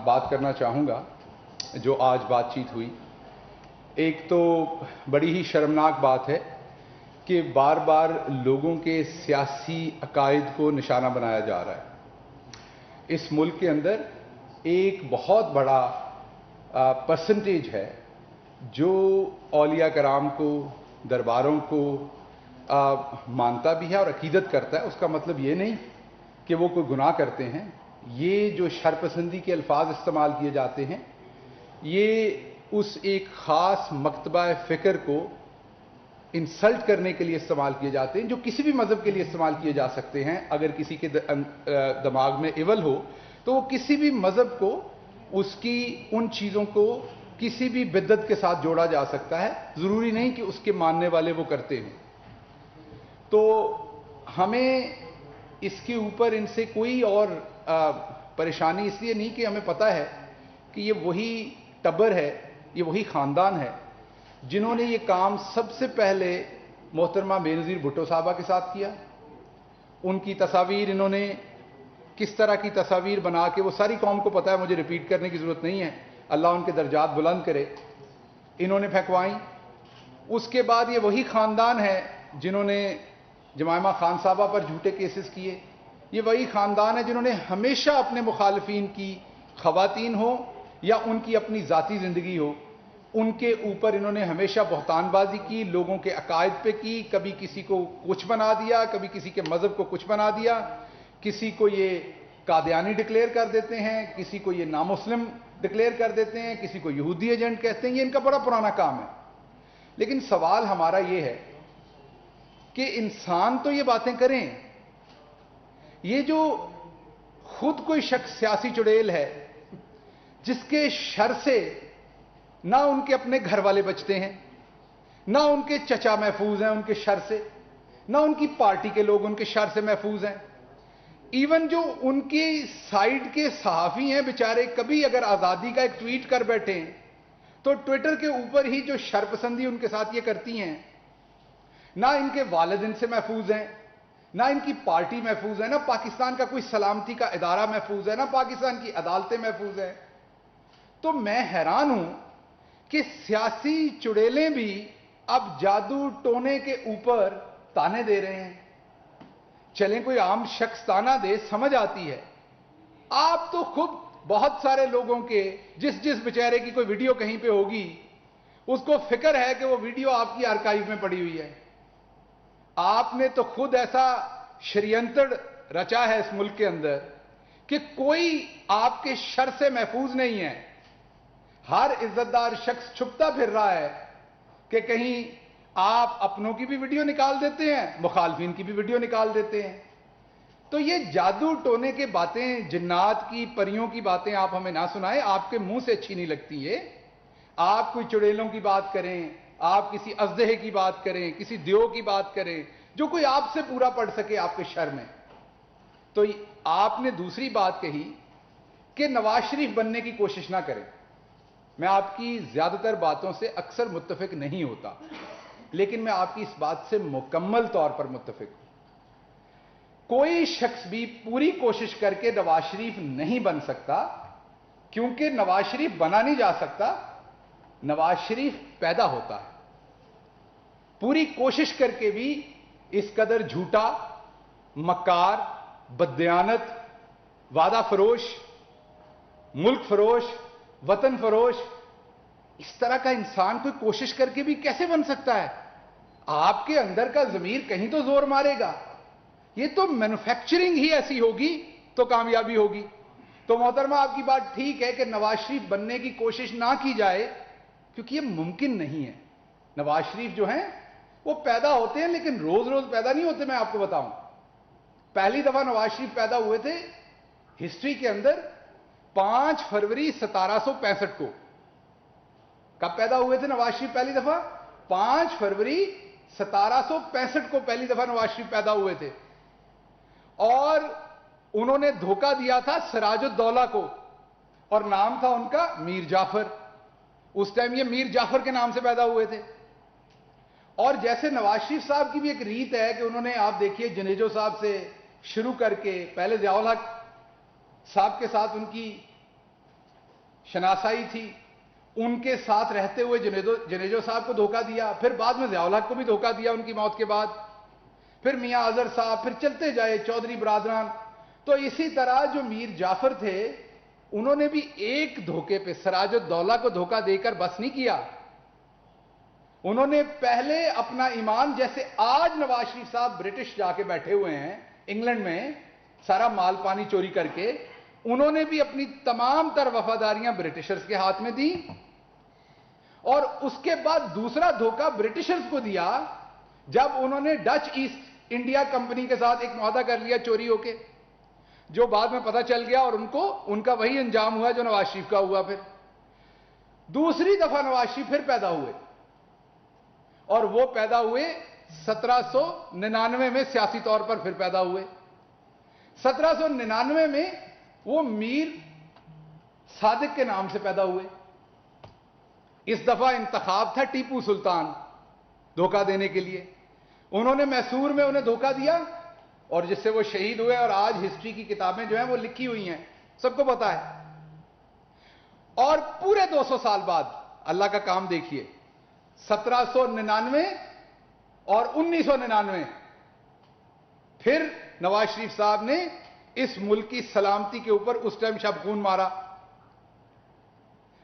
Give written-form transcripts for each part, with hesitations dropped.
बात करना चाहूँगा जो आज बातचीत हुई। एक तो बड़ी ही शर्मनाक बात है कि बार बार लोगों के सियासी अकायद को निशाना बनाया जा रहा है। इस मुल्क के अंदर एक बहुत बड़ा परसेंटेज है जो औलिया कराम को, दरबारों को मानता भी है और अकीदत करता है। उसका मतलब ये नहीं कि वो कोई गुनाह करते हैं। ये जो शरपसंदी के अल्फाज इस्तेमाल किए जाते हैं, ये उस एक ख़ास मकतबा फ़िक्र को इंसल्ट करने के लिए इस्तेमाल किए जाते हैं, जो किसी भी मज़हब के लिए इस्तेमाल किए जा सकते हैं। अगर किसी के दिमाग में इवल हो तो वो किसी भी मज़हब को, उसकी उन चीज़ों को किसी भी बिद्दत के साथ जोड़ा जा सकता है। ज़रूरी नहीं कि उसके मानने वाले वो करते हैं। तो हमें इसके ऊपर इनसे कोई और परेशानी इसलिए नहीं कि हमें पता है कि ये वही टब्बर है, ये वही ख़ानदान है जिन्होंने ये काम सबसे पहले मोहतरमा बेनज़ीर भुट्टो साहबा के साथ किया। उनकी तस्वीर इन्होंने किस तरह की तस्वीर बना के, वो सारी कौम को पता है, मुझे रिपीट करने की ज़रूरत नहीं है, अल्लाह उनके दर्जात बुलंद करे, इन्होंने फेंकवाई। उसके बाद ये वही ख़ानदान है जिन्होंने जमायमा खान साहबा पर झूठे केसेस किए। ये वही ख़ानदान है जिन्होंने हमेशा अपने मुखालिफिन की, ख़वातीन हो या उनकी अपनी ज़ाती ज़िंदगी हो, उनके ऊपर इन्होंने हमेशा बहतानबाजी की, लोगों के अकायद पे की। कभी किसी को कुछ बना दिया, कभी किसी के मज़हब को कुछ बना दिया, किसी को ये कादियानी डिक्लेयर कर देते हैं, किसी को ये नामुस्लिम डिक्लेयर कर देते हैं, किसी को यहूदी एजेंट कहते हैं। ये इनका बड़ा पुराना काम है। लेकिन सवाल हमारा ये है कि इंसान तो ये बातें करें, ये जो खुद कोई शख्स सियासी चुड़ैल है जिसके शर से ना उनके अपने घर वाले बचते हैं, ना उनके चचा महफूज हैं उनके शर से, ना उनकी पार्टी के लोग उनके शर से महफूज हैं। इवन जो उनकी साइड के सहाफ़ी हैं बेचारे, कभी अगर आज़ादी का एक ट्वीट कर बैठे तो ट्विटर के ऊपर ही जो शरपसंदी उनके साथ ये करती हैं, ना इनके वालिद इनसे महफूज हैं, ना इनकी पार्टी महफूज है, ना पाकिस्तान का कोई सलामती का इदारा महफूज है, ना पाकिस्तान की अदालतें महफूज हैं। तो मैं हैरान हूं कि सियासी चुड़ैलें भी अब जादू टोने के ऊपर ताने दे रहे हैं। चलें कोई आम शख्स ताना दे, समझ आती है। आप तो खुद बहुत सारे लोगों के, जिस बेचारे की कोई वीडियो कहीं पे होगी, उसको फिक्र है कि वो वीडियो आपकी आर्काइव में पड़ी हुई है। आपने तो खुद ऐसा षड्यंत्र रचा है इस मुल्क के अंदर कि कोई आपके शर से महफूज नहीं है। हर इज्जतदार शख्स छुपता फिर रहा है कि कहीं आप अपनों की भी वीडियो निकाल देते हैं, मुखालफिन की भी वीडियो निकाल देते हैं। तो ये जादू टोने के बातें, जिन्नात की, परियों की बातें आप हमें ना सुनाएं, आपके मुंह से अच्छी नहीं लगती ये। आप कोई चुड़ैलों की बात करें, आप किसी अजदहे की बात करें, किसी देव की बात करें, जो कोई आपसे पूरा पड़ सके आपके शर में। तो आपने दूसरी बात कही कि नवाज शरीफ बनने की कोशिश ना करें। मैं आपकी ज्यादातर बातों से अक्सर मुत्तफिक नहीं होता, लेकिन मैं आपकी इस बात से मुकम्मल तौर पर मुत्तफिक हूं। कोई शख्स भी पूरी कोशिश करके नवाज शरीफ नहीं बन सकता, क्योंकि नवाज शरीफ बना नहीं जा सकता, नवाज शरीफ पैदा होता है। पूरी कोशिश करके भी इस कदर झूठा, मक्कार, बददियानत, वादा फरोश, मुल्क फरोश, वतन फरोश, इस तरह का इंसान कोई कोशिश करके भी कैसे बन सकता है? आपके अंदर का ज़मीर कहीं तो जोर मारेगा। ये तो मैन्युफैक्चरिंग ही ऐसी होगी तो कामयाबी होगी। तो मोहतरमा, आपकी बात ठीक है कि नवाज शरीफ बनने की कोशिश ना की जाए, क्योंकि ये मुमकिन नहीं है। नवाज शरीफ जो हैं वो पैदा होते हैं, लेकिन रोज रोज पैदा नहीं होते। मैं आपको बताऊं, पहली दफा नवाज शरीफ पैदा हुए थे हिस्ट्री के अंदर 5 फरवरी 1765 को। कब पैदा हुए थे नवाज शरीफ पहली दफा? 5 फरवरी 1765 को पहली दफा नवाज शरीफ पैदा हुए थे। और उन्होंने धोखा दिया था सिराजुद्दौला को, और नाम था उनका मीर जाफर। उस टाइम ये मीर जाफर के नाम से पैदा हुए थे। और जैसे नवाज शरीफ साहब की भी एक रीत है कि उन्होंने, आप देखिए, जनेजो साहब से शुरू करके पहले ज़ियाउल हक साहब के साथ उनकी शनासाई थी, उनके साथ रहते हुए जनेजो साहब को धोखा दिया, फिर बाद में ज़िया उल हक को भी धोखा दिया उनकी मौत के बाद, फिर मियां अजहर साहब, फिर चलते जाए चौधरी बरादरान। तो इसी तरह जो मीर जाफर थे, उन्होंने भी एक धोखे पे सिराजुद्दौला को धोखा देकर बस नहीं किया। उन्होंने पहले अपना ईमान, जैसे आज नवाज शरीफ साहब ब्रिटिश जाके बैठे हुए हैं इंग्लैंड में सारा माल पानी चोरी करके, उन्होंने भी अपनी तमाम तर वफादारियां ब्रिटिशर्स के हाथ में दी। और उसके बाद दूसरा धोखा ब्रिटिशर्स को दिया जब उन्होंने डच ईस्ट इंडिया कंपनी के साथ एक मुआहदा कर लिया चोरी होके, जो बाद में पता चल गया और उनका वही अंजाम हुआ जो नवाज शरीफ का हुआ। फिर दूसरी दफा नवाज शरीफ फिर पैदा हुए, और वो पैदा हुए 1799 में, सियासी तौर पर फिर पैदा हुए। 1799 में वो मीर सादिक के नाम से पैदा हुए। इस दफा इंतखाब था टीपू सुल्तान धोखा देने के लिए। उन्होंने मैसूर में उन्हें धोखा दिया और जिससे वो शहीद हुए, और आज हिस्ट्री की किताबें जो हैं वो लिखी हुई हैं, सबको पता है। और पूरे 200 साल बाद अल्लाह का काम देखिए, 1799 और 1999 फिर नवाज शरीफ साहब ने इस मुल्क की सलामती के ऊपर उस टाइम शबखून मारा,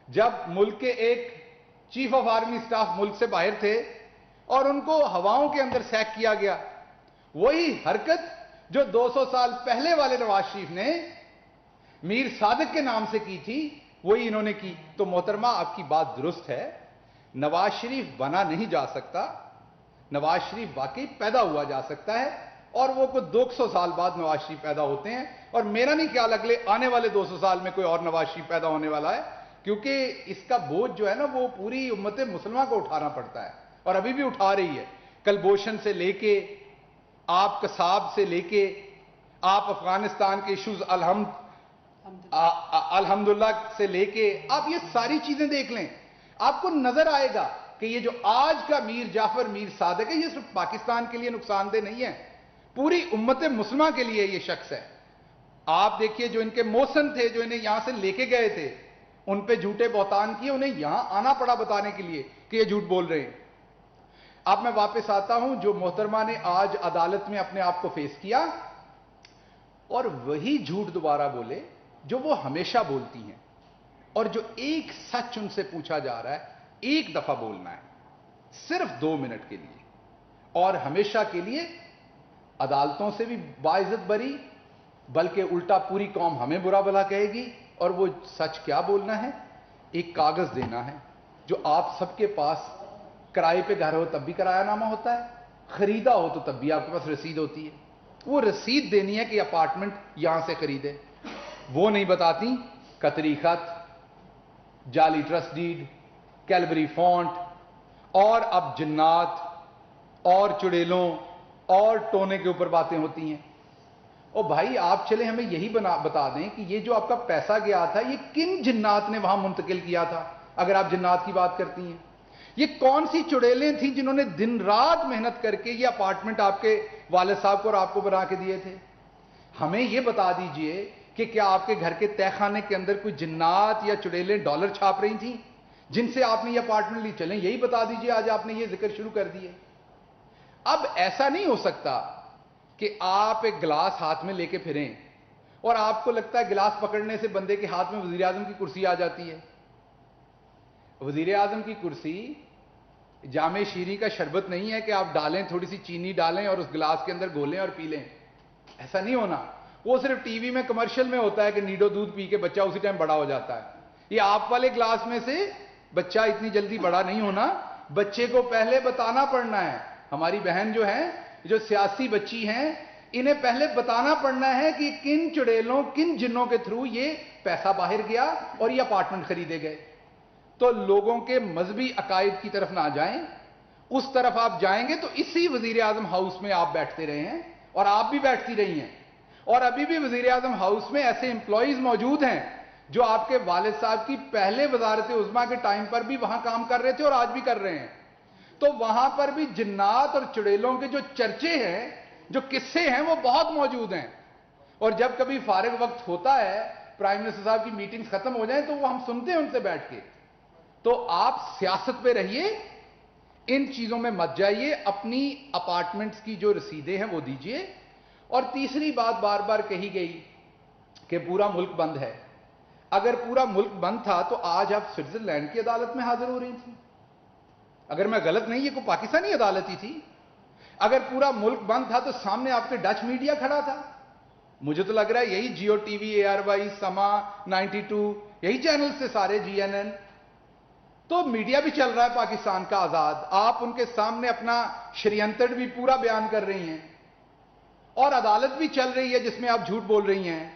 जब मुल्क के एक चीफ ऑफ आर्मी स्टाफ मुल्क से बाहर थे और उनको हवाओं के अंदर सैक किया गया। वही हरकत जो 200 साल पहले वाले नवाज शरीफ ने मीर सादिक के नाम से की थी, वही इन्होंने की। तो मोहतरमा, आपकी बात दुरुस्त है, नवाज शरीफ बना नहीं जा सकता, नवाज शरीफ वाकई पैदा हुआ जा सकता है, और वो कुछ 200 साल बाद नवाज शरीफ पैदा होते हैं। और मेरा नहीं ख्याल अगले आने वाले 200 साल में कोई और नवाज शरीफ पैदा होने वाला है, क्योंकि इसका बोझ जो है ना वो पूरी उम्मत मुसलमान को उठाना पड़ता है, और अभी भी उठा रही है। कलभूषण से लेके आप कसाब से लेके आप अफगानिस्तान के इश्यूज अल्हम्दुलिल्लाह से लेके आप ये सारी चीजें देख लें, आपको नजर आएगा कि ये जो आज का मीर जाफर मीर सादिक है, ये सिर्फ पाकिस्तान के लिए नुकसानदेह नहीं है, पूरी उम्मत मुस्लिमा के लिए ये शख्स है। आप देखिए, जो इनके मौसन थे, जो इन्हें यहां से लेके गए थे, उन पे झूठे बहतान किए, उन्हें यहां आना पड़ा बताने के लिए कि ये झूठ बोल रहे हैं। अब मैं वापस आता हूं, जो मोहतरमा ने आज अदालत में अपने आप को फेस किया और वही झूठ दोबारा बोले जो वो हमेशा बोलती हैं, और जो एक सच उनसे पूछा जा रहा है, एक दफा बोलना है, सिर्फ 2 मिनट के लिए, और हमेशा के लिए अदालतों से भी बाइज्जत बरी, बल्कि उल्टा पूरी कौम हमें बुरा भला कहेगी। और वो सच क्या बोलना है? एक कागज देना है, जो आप सबके पास किराए पे घर हो तब भी किरायानामा होता है, खरीदा हो तो तब भी आपके पास रसीद होती है। वो रसीद देनी है कि अपार्टमेंट यहां से खरीदे, वो नहीं बताती कतरी खत, जाली ट्रस्ट डीड, कैलबरी फॉन्ट, और अब जिन्नात और चुड़ैलों और टोने के ऊपर बातें होती हैं। और भाई आप चले हमें यही बता दें कि ये जो आपका पैसा गया था, ये किन जिन्नात ने वहां मुंतकिल किया था? अगर आप जिन्नात की बात करती हैं, ये कौन सी चुड़ैलें थी जिन्होंने दिन रात मेहनत करके ये अपार्टमेंट आपके वालिद साहब को और आपको बना के दिए थे? हमें ये बता दीजिए कि क्या आपके घर के तहखाने के अंदर कोई जिन्नात या चुड़ैलें डॉलर छाप रही थी जिनसे आपने ये अपार्टमेंट ली? चलें यही बता दीजिए, आज आपने ये जिक्र शुरू कर दिए। अब ऐसा नहीं हो सकता कि आप एक गिलास हाथ में लेके फिरें और आपको लगता है गिलास पकड़ने से बंदे के हाथ में वजीर आजम की कुर्सी आ जाती है। वजीर आजम की कुर्सी जामे शीरी का शरबत नहीं है कि आप डालें, थोड़ी सी चीनी डालें और उस गिलास के अंदर घोलें और पी लें। ऐसा नहीं होना। वो सिर्फ टीवी में कमर्शियल में होता है कि नीडो दूध पी के बच्चा उसी टाइम बड़ा हो जाता है। ये आप वाले ग्लास में से बच्चा इतनी जल्दी बड़ा नहीं होना, बच्चे को पहले बताना पड़ना है। हमारी बहन जो है, जो सियासी बच्ची हैं, इन्हें पहले बताना पड़ना है कि किन चुड़ैलों, किन जिन्नों के थ्रू ये पैसा बाहर गया और ये अपार्टमेंट खरीदे गए। तो लोगों के मजहबी अकायद की तरफ ना जाएं, उस तरफ आप जाएंगे तो इसी वजीर आजम हाउस में आप बैठते रहे हैं और आप भी बैठती रही हैं, और अभी भी वजीर आजम हाउस में ऐसे एम्प्लॉइज मौजूद हैं जो आपके वालिद साहब की पहले वजारत उज़्मा के टाइम पर भी वहां काम कर रहे थे और आज भी कर रहे हैं। तो वहां पर भी जिन्नात और चुड़ैलों के जो चर्चे हैं, जो किस्से हैं, वो बहुत मौजूद हैं। और जब कभी फारिग वक्त होता है پرائم منسٹر صاحب کی میٹنگز ختم ہو جائیں تو وہ ہم سنتے ہیں ان سے بیٹھ کے. تو آپ سیاست پہ رہیے, ان چیزوں میں مت جائیے, اپنی اپارٹمنٹس کی جو رسیدیں ہیں وہ دیجئے. اور تیسری بات بار بار کہی گئی کہ پورا ملک بند ہے. اگر پورا ملک بند تھا تو آج آپ سوئٹزرلینڈ کی عدالت میں حاضر ہو رہی تھی. اگر میں غلط نہیں, یہ کوئی پاکستانی عدالت ہی تھی. اگر پورا ملک بند تھا تو سامنے آپ کے ڈچ میڈیا کھڑا تھا. مجھے تو لگ رہا ہے یہی جیو ٹی وی, ARY, سما, 92, یہی چینل سے سارے, GNN. تو میڈیا بھی چل رہا ہے پاکستان کا آزاد. آپ ان کے سامنے اپنا شریانتر بھی پورا بیان کر رہی ہیں, اور عدالت بھی چل رہی ہے جس میں آپ جھوٹ بول رہی ہیں.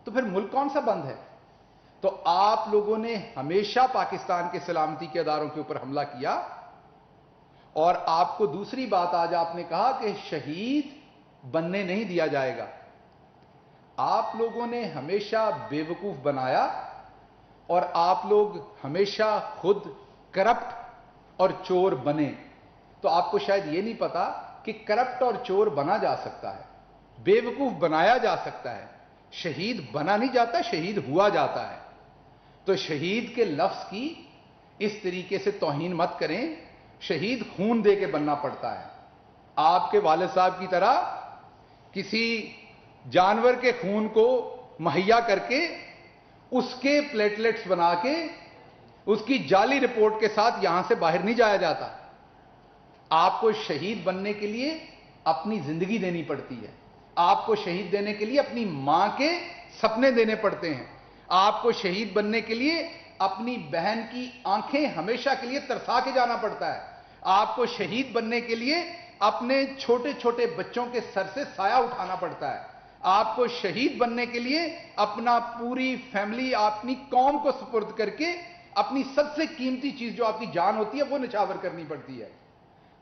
تو پھر ملک کون سا بند ہے؟ تو آپ لوگوں نے ہمیشہ پاکستان کے سلامتی کے اداروں کے اوپر حملہ کیا. اور آپ کو دوسری بات آج آپ نے کہا کہ شہید بننے نہیں دیا جائے گا. آپ لوگوں نے ہمیشہ بیوقوف بنایا, اور آپ لوگ ہمیشہ خود کرپٹ اور چور بنے. تو آپ کو شاید یہ نہیں پتا کہ کرپٹ اور چور بنا جا سکتا ہے, بیوقوف بنایا جا سکتا ہے, شہید بنا نہیں جاتا, شہید ہوا جاتا ہے. تو شہید کے لفظ کی اس طریقے سے توہین مت کریں. شہید خون دے کے بننا پڑتا ہے. آپ کے والد صاحب کی طرح کسی جانور کے خون کو مہیا کر کے اس کے پلیٹلیٹس بنا کے اس کی جعلی رپورٹ کے ساتھ یہاں سے باہر نہیں جایا جاتا. آپ کو شہید بننے کے لیے اپنی زندگی دینی پڑتی ہے. آپ کو شہید دینے کے لیے اپنی ماں کے سپنے دینے پڑتے ہیں. آپ کو شہید بننے کے لیے اپنی بہن کی آنکھیں ہمیشہ کے لیے ترسا کے جانا پڑتا ہے. آپ کو شہید بننے کے لیے اپنے چھوٹے چھوٹے بچوں کے سر سے سایہ اٹھانا پڑتا ہے. آپ کو شہید بننے کے لیے اپنا پوری فیملی, اپنی قوم کو سپرد کر کے اپنی سب سے قیمتی چیز جو آپ کی جان ہوتی ہے وہ نچھاور کرنی پڑتی ہے.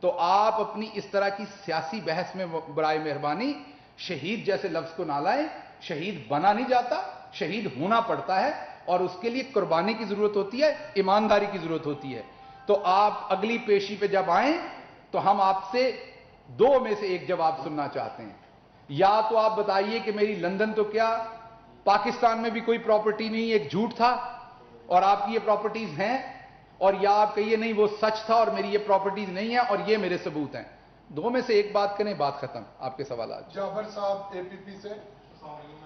تو آپ اپنی اس طرح کی سیاسی بحث میں برائے مہربانی شہید جیسے لفظ کو نہ لائیں. شہید بنا نہیں جاتا, شہید ہونا پڑتا ہے, اور اس کے لیے قربانی کی ضرورت ہوتی ہے, ایمانداری کی ضرورت ہوتی ہے. تو آپ اگلی پیشی پہ جب آئیں تو ہم آپ سے دو میں سے ایک جواب سننا چاہتے ہیں. یا تو آپ بتائیے کہ میری لندن تو کیا پاکستان میں بھی کوئی پراپرٹی نہیں, ایک جھوٹ تھا اور آپ کی یہ پراپرٹیز ہیں, اور یا آپ کہیے نہیں وہ سچ تھا اور میری یہ پراپرٹیز نہیں ہیں اور یہ میرے ثبوت ہیں. دو میں سے ایک بات کریں, بات ختم. آپ کے سوالات. جعفر صاحب APP سے. السلام علیکم.